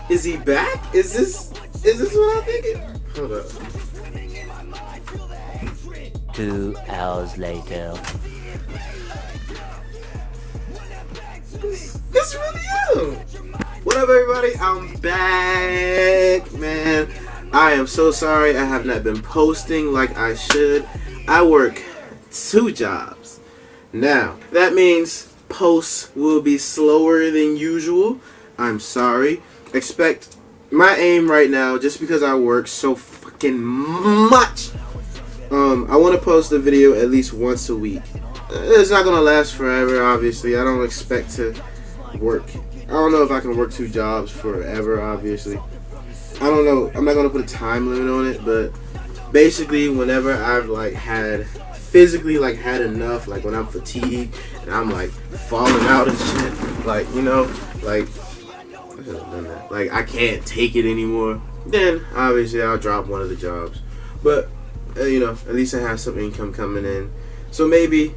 Is he back? Is this what I'm thinking? Hold up. 2 hours later. This really him. What up, everybody? I'm back, man. I am so sorry I have not been posting like I should. I work 2 jobs. Now, that means posts will be slower than usual. I'm sorry. Expect my aim right now, just because I work so fucking much. I want to post a video at least once a week. It's not gonna last forever, obviously. I don't expect to work. I don't know if I can work 2 jobs forever, obviously. I don't know. I'm not gonna put a time limit on it, but basically, whenever I've physically had enough, like when I'm fatigued and I'm like falling out and shit, like, you know, like I should have done that. Like I can't take it anymore. Then obviously I'll drop one of the jobs, but you know, at least I have some income coming in. So maybe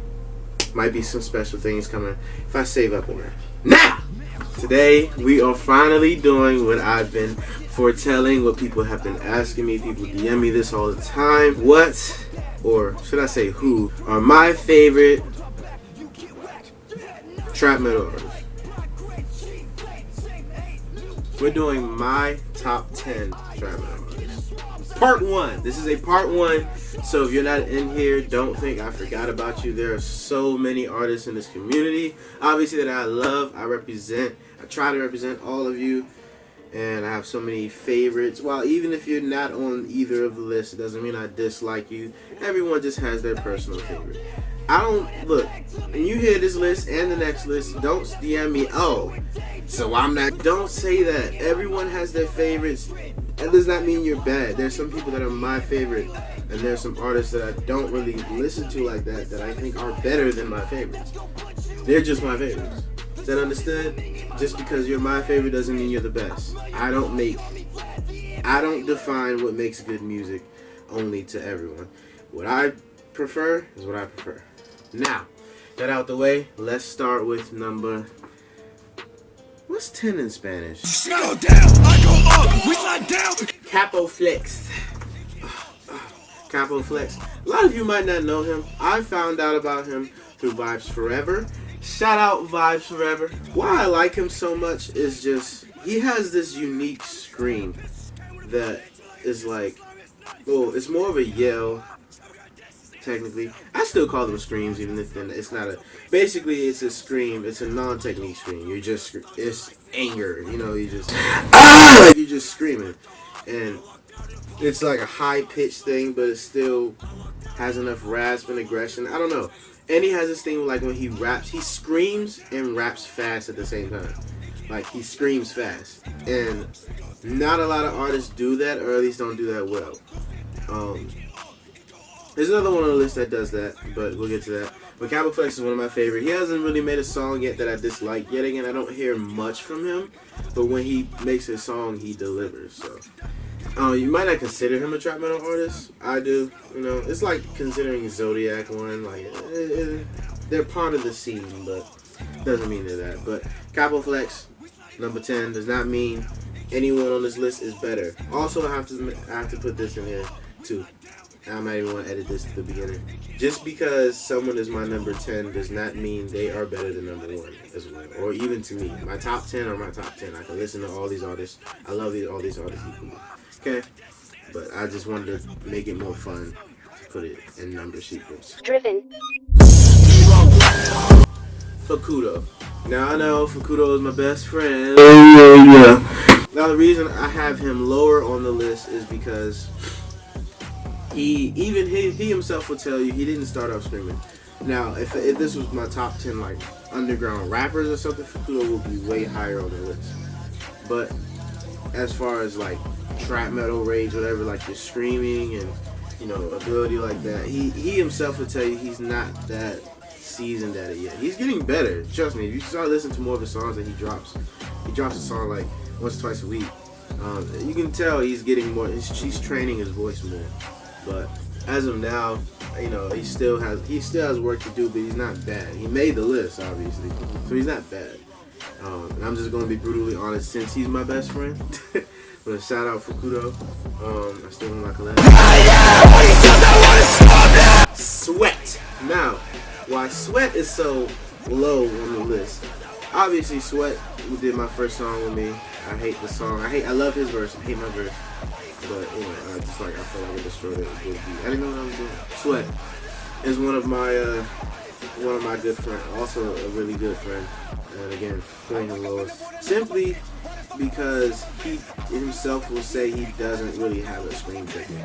might be some special things coming if I save up enough. Now, today we are finally doing what I've been foretelling, what people have been asking me. People DM me this all the time. What, or should I say who, are my favorite trap metal artists? We're doing my top 10 trap metal artists. Part 1. This is a part 1. So if you're not in here, don't think I forgot about you. There are so many artists in this community, obviously, that I love. I try to represent all of you. And I have so many favorites. Well, even if you're not on either of the lists, it doesn't mean I dislike you. Everyone just has their personal favorite. Look, when you hear this list and the next list, don't DM me, oh, so I'm not. Don't say that. Everyone has their favorites. That does not mean you're bad. There's some people that are my favorite, and there's some artists that I don't really listen to like that I think are better than my favorites. They're just my favorites. Is that understood? Just because you're my favorite doesn't mean you're the best. I don't define what makes good music only to everyone. What I prefer is what I prefer. Now, that out the way, let's start with number... What's 10 in Spanish? She go down, I go up, we slide down. Capo Flex. Capo Flex. A lot of you might not know him. I found out about him through Vibes Forever. Shout out Vibes Forever. Why I like him so much is just, he has this unique scream that is like, well, it's more of a yell, technically. I still call them screams, even if it's not a, basically it's a scream, it's a non-technique scream. It's anger, you know, you're just screaming. And it's like a high-pitched thing, but it still has enough rasp and aggression. I don't know. And he has this thing like when he raps, he screams and raps fast at the same time. Like he screams fast. And not a lot of artists do that, or at least don't do that well. There's another one on the list that does that, but we'll get to that. But Capo Flex is one of my favorite. He hasn't really made a song yet that I dislike. Yet again, I don't hear much from him, but when he makes a song, he delivers. So you might not consider him a trap metal artist. I do. You know, it's like considering Zodiac one. Like they're part of the scene, but doesn't mean they're that. But Capo Flex, number 10, does not mean anyone on this list is better. Also, I have to put this in here too. I might even want to edit this to the beginning. Just because someone is my number 10 does not mean they are better than number 1 as well. Or even to me. My top 10 are my top 10. I can listen to all these artists. I love all these artists equally. Okay? But I just wanted to make it more fun to put it in number sequence. Driven. Facundo. Now I know Facundo is my best friend. Yeah. Now the reason I have him lower on the list is because he himself will tell you he didn't start off screaming. Now, if this was my top 10 like underground rappers or something, Facundo will be way higher on the list. But as far as like trap metal, rage, whatever, like the screaming and, you know, ability like that, he himself will tell you he's not that seasoned at it yet. He's getting better. Trust me. If you start listening to more of the songs that he drops a song like once or twice a week. You can tell he's getting more. He's training his voice more. But as of now, you know, he still has work to do, but he's not bad. He made the list, obviously, so he's not bad. And I'm just gonna be brutally honest, since he's my best friend. But a shout out for Kudo. I still don't like collab. Sweat. Now, why Sweat is so low on the list? Obviously, Sweat did my first song with me. I hate the song. I love his verse. I hate my verse. But you know, I feel like I destroyed it. I didn't know what I was doing. Sweat is one of my good friends. Also a really good friend. And again, putting him lowest simply because he himself will say he doesn't really have a scream technique,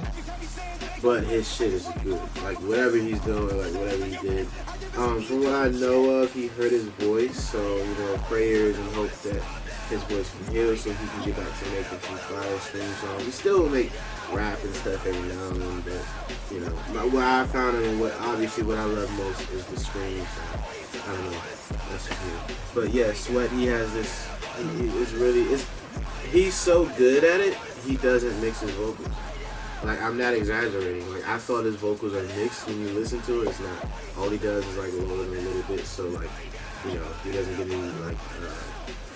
but his shit is good. Like whatever he's doing, like whatever he did. From what I know of, he hurt his voice, so you know, prayers and hope that his voice can heal so he can get back to making some fire scream songs. He still will make rap and stuff every now and then, but you know, what I found and what I love most is the scream. So I don't know, that's just me. But yeah, Sweat, he has this. He's so good at it. He doesn't mix his vocals. Like, I'm not exaggerating. Like, I thought his vocals are mixed. When you listen to it, it's not. All he does is like lower them a little bit, so like, you know, he doesn't get any like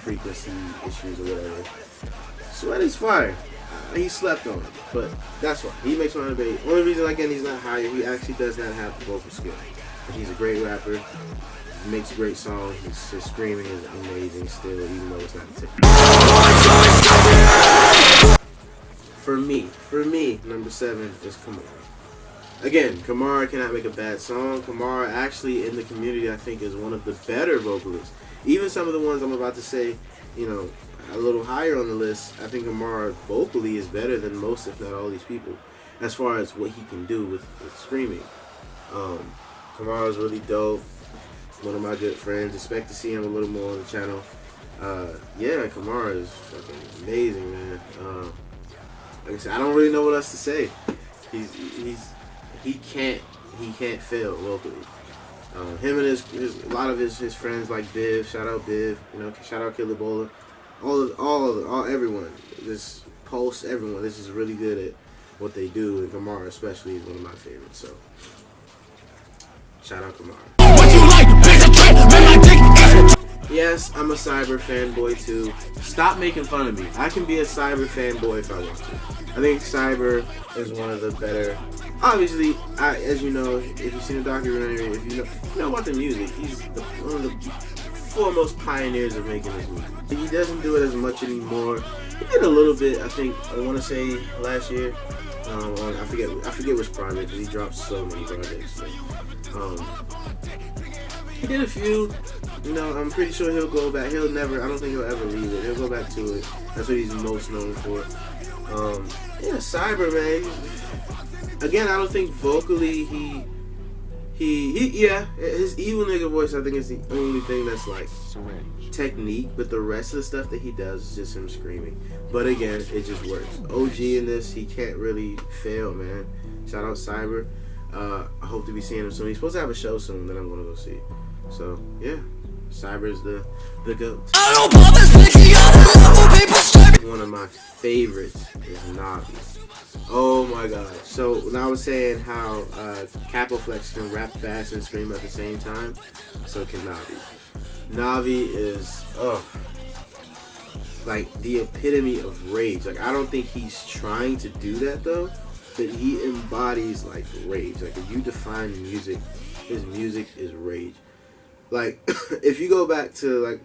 frequency issues or whatever. Sweat is fire. He slept on it, but that's why he makes one of the debate. Only reason again he's not higher, he actually does not have the vocal skill. But he's a great rapper. Makes great songs. His screaming is amazing still, even though it's not a tip. For me, number 7 is Kamara. Again, Kamara cannot make a bad song. Kamara actually in the community I think is one of the better vocalists. Even some of the ones I'm about to say, you know, a little higher on the list, I think Kamara vocally is better than most, if not all, these people, as far as what he can do with screaming. Kamara's really dope. One of my good friends. Expect to see him a little more on the channel. Yeah, Kamara is fucking amazing, man. Like I said, I don't really know what else to say. He can't fail locally. Him and a lot of his friends like Biv. Shout out Biv. You know, shout out Killer Bola. All everyone. This Pulse, everyone. This is really good at what they do, and Kamara especially is one of my favorites. So shout out Kamara. Yes, I'm a Cyber fanboy too. Stop making fun of me. I can be a Cyber fanboy if I want to. I think Cyber is one of the better. Obviously, as you know, if you've seen the documentary, if you know about the music, he's one of the foremost pioneers of making this music. He doesn't do it as much anymore. He did a little bit, I think. I want to say last year. I forget which project. He dropped so many projects. He did a few. You know, I'm pretty sure he'll go back. I don't think he'll ever leave it. He'll go back to it. That's what he's most known for. Yeah, Cyber, man. Again, I don't think vocally yeah, his evil nigga voice I think is the only thing that's like technique, but the rest of the stuff that he does is just him screaming. But again, it just works. OG in this, he can't really fail, man. Shout out Cyber. I hope to be seeing him soon. He's supposed to have a show soon that I'm gonna go see. So yeah, Cyber's the GOAT. One of my favorites is Navi. Oh my god. So when I was saying how Capoflex can rap fast and scream at the same time, so can Navi. Navi is like the epitome of rage. Like, I don't think he's trying to do that though, but he embodies like rage. Like, if you define music, his music is rage. Like, if you go back to like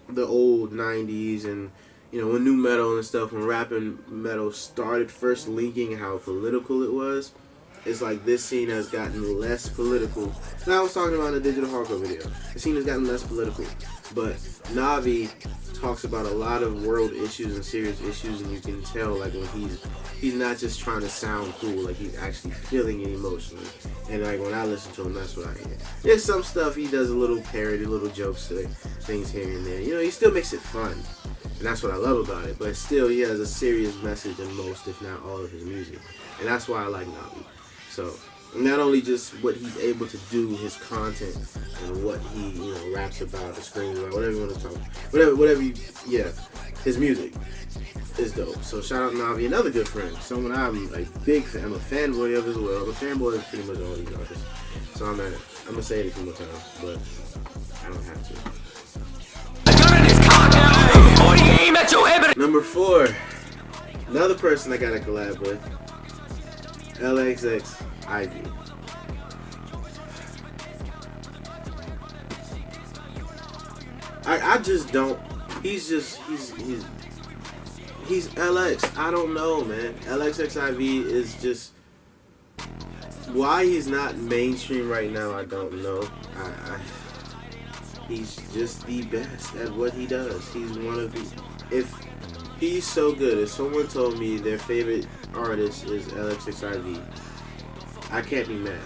the old 90s and, you know, when new metal and stuff, when rap and metal started first linking how political it was, it's like this scene has gotten less political. Now I was talking about in the digital hardcore video. The scene has gotten less political, but Navi talks about a lot of world issues and serious issues, and you can tell like when he's not just trying to sound cool, like he's actually feeling it emotionally. And like when I listen to him, that's what I hear. There's some stuff he does a little parody, little jokes to things here and there. You know, he still makes it fun. And that's what I love about it. But still, he has a serious message in most, if not all, of his music. And that's why I like Navi. So, not only just what he's able to do, his content, and what he, you know, raps about, or screams about, whatever you want to talk about. Whatever you, yeah. his music is dope. So shout out Navi, another good friend, someone I'm like big fan. I'm a fanboy of as well. I'm a fanboy of pretty much all these artists. So I'm gonna say it a few more times, but I don't have to. Number 4, another person I got a collab with, LXX Ivy. I just don't. He's LX. I don't know, man. LXXIV is just why he's not mainstream right now. I don't know. He's just the best at what he does. He's one of the. If he's so good, if someone told me their favorite artist is LXXIV, I can't be mad.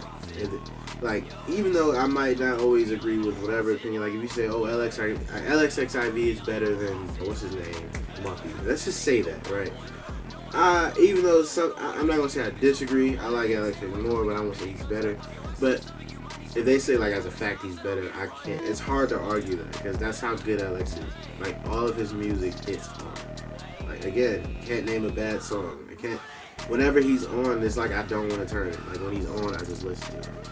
Like, even though I might not always agree with whatever opinion, like if you say, oh, LXXIV is better than, what's his name, Monkey. Let's just say that, right? Even though I'm not going to say I disagree. I like LXX more, but I won't say he's better. But if they say, like, as a fact he's better, I can't. It's hard to argue that, because that's how good LX is. Like, all of his music, it's on. Like, again, can't name a bad song. I can't. Whenever he's on, it's like I don't want to turn it. Like, when he's on, I just listen to it.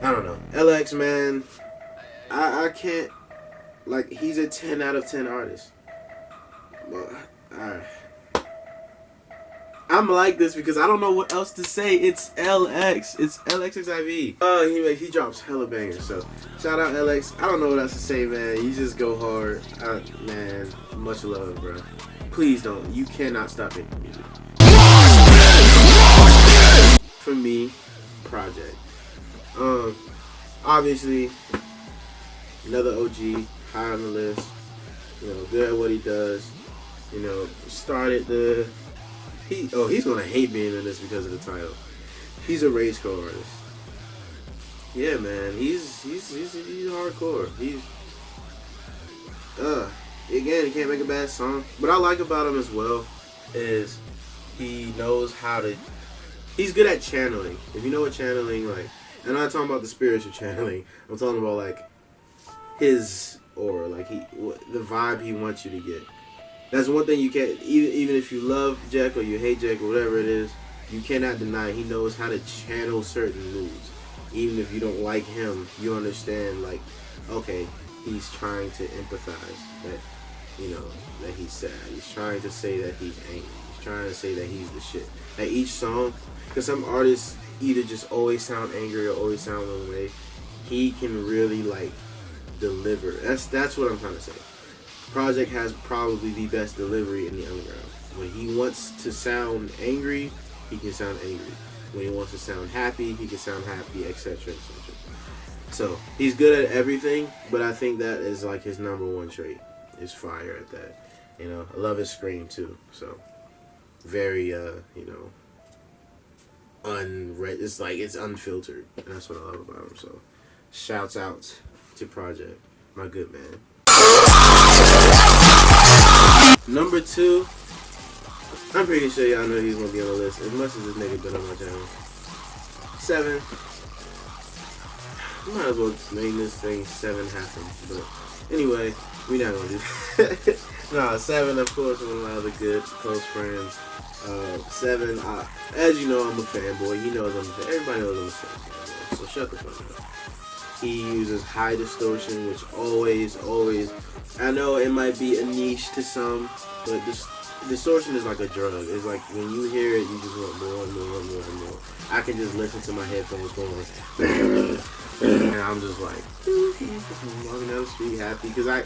I don't know. LX, man, I can't, like, he's a 10 out of 10 artist. But, I'm like this because I don't know what else to say. It's LX. It's LXXIV. He drops hella bangers. So, shout out LX. I don't know what else to say, man. You just go hard. Man, much love, bro. Please don't. You cannot stop making music. For me, Project. Obviously, another OG, high on the list. You know, good at what he does. You know, started the. He's gonna hate being in this because of the title. He's a Ragecore artist. Yeah, man, he's hardcore. Again, he can't make a bad song. What I like about him as well is he knows how to. He's good at channeling. If you know what channeling, like, I'm not talking about the spiritual channeling. I'm talking about like his aura, like the vibe he wants you to get. That's one thing you can't. Even if you love Jack or you hate Jack or whatever it is, you cannot deny he knows how to channel certain moods. Even if you don't like him, you understand. Like, okay, he's trying to empathize that, you know, that he's sad. He's trying to say that he's angry. He's trying to say that he's the shit. At each song, because some artists either just always sound angry or always sound one way, he can really like deliver. That's what I'm trying to say. Project has probably the best delivery in the underground. When he wants to sound angry, he can sound angry. When he wants to sound happy, he can sound happy, etc., etc. So he's good at everything, but I think that is like his #1 trait. Is fire at that. You know, I love his scream too. So very, you know, it's like it's unfiltered. And that's what I love about him. So shouts out to Project, my good man. Number 2, I'm pretty sure y'all know he's gonna be on the list as much as this nigga been on my channel. 7. Might as well name this thing 7 Happen, but anyway, we not gonna do that. Nah, 7, of course, one of my other good close friends. 7, as you know, I'm a fanboy. You know, everybody knows I'm a fanboy. So shut the fuck up. He uses high distortion, which always, I know it might be a niche to some, but distortion is like a drug. It's like when you hear it, you just want more and more and more and more. I can just listen to my headphones going, and I'm just like, walking down the street happy, because I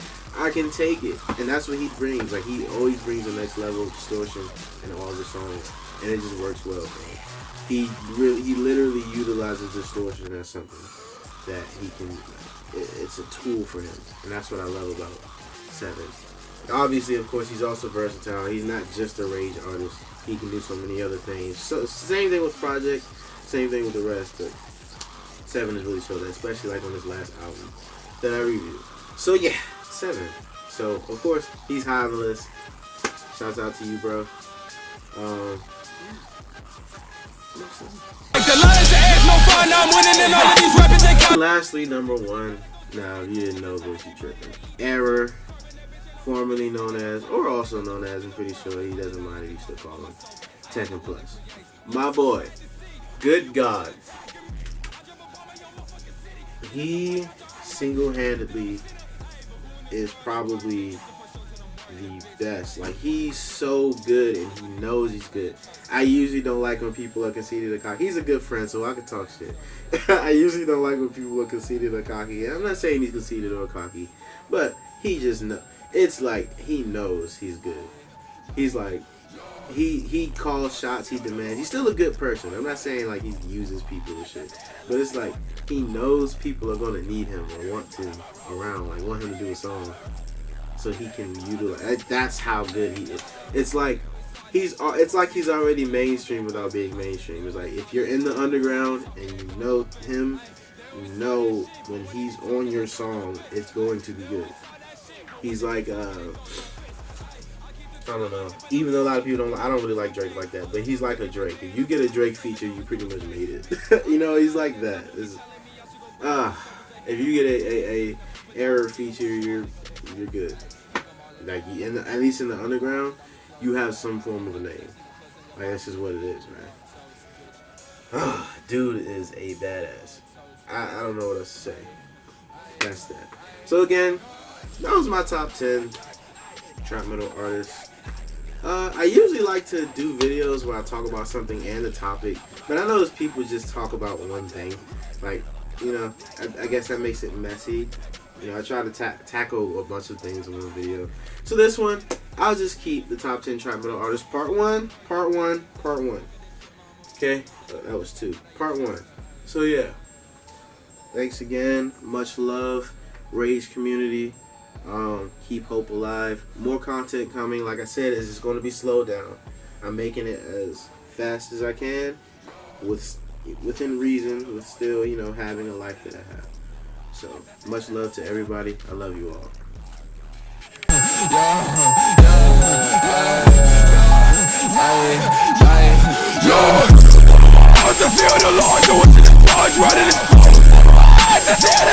can take it, and that's what he brings. Like, he always brings the next level of distortion in all the songs, and it just works well for him. He literally utilizes distortion as something that he can. It's a tool for him, and that's what I love about 7. Obviously, of course, he's also versatile. He's not just a rage artist. He can do so many other things. So same thing with Project, same thing with the rest, but 7 is really showed that, especially like on his last album that I reviewed. So yeah, 7. So of course he's high on the list. Shouts out to you, bro. Lastly, number 1. Now, if you didn't know this, you tripping. Error. formerly known as, or also known as, I'm pretty sure he doesn't mind if you still call him, Tekken Plus. My boy, good God. He single-handedly is probably the best. Like, he's so good and he knows he's good. I usually don't like when people are conceited or cocky. He's a good friend, so I can talk shit. I usually don't like when people are conceited or cocky. And I'm not saying he's conceited or cocky, but he just knows. It's like he knows he's good. He's like, he calls shots, he demands. He's still a good person. I'm not saying like he uses people and shit, but it's like he knows people are gonna need him or want to around, like want him to do a song, so he can utilize. That's how good he is. It's like he's already mainstream without being mainstream. It's like if you're in the underground and you know him, you know when he's on your song, it's going to be good. He's like I don't know. Even though a lot of people don't, I don't really like Drake like that. But he's like a Drake. If you get a Drake feature, you pretty much made it. You know, he's like that. If you get a error feature, you're good. Like at least in the underground, you have some form of a name. Like that's just what it is, man. Dude is a badass. I don't know what else to say. That's that. So again, that was my top 10 trap metal artists. I usually like to do videos where I talk about something and a topic, but I notice people just talk about one thing. Like, you know, I guess that makes it messy. You know, I try to tackle a bunch of things in one video. So this one, I'll just keep the top 10 trap metal artists part one. Okay, that was 2. Part 1. So yeah, thanks again. Much love, Rage community. Keep hope alive. More content coming. Like I said, it's just going to be slowed down. I'm making it as fast as I can, within reason, with still, you know, having a life that I have. So much love to everybody. I love you all. I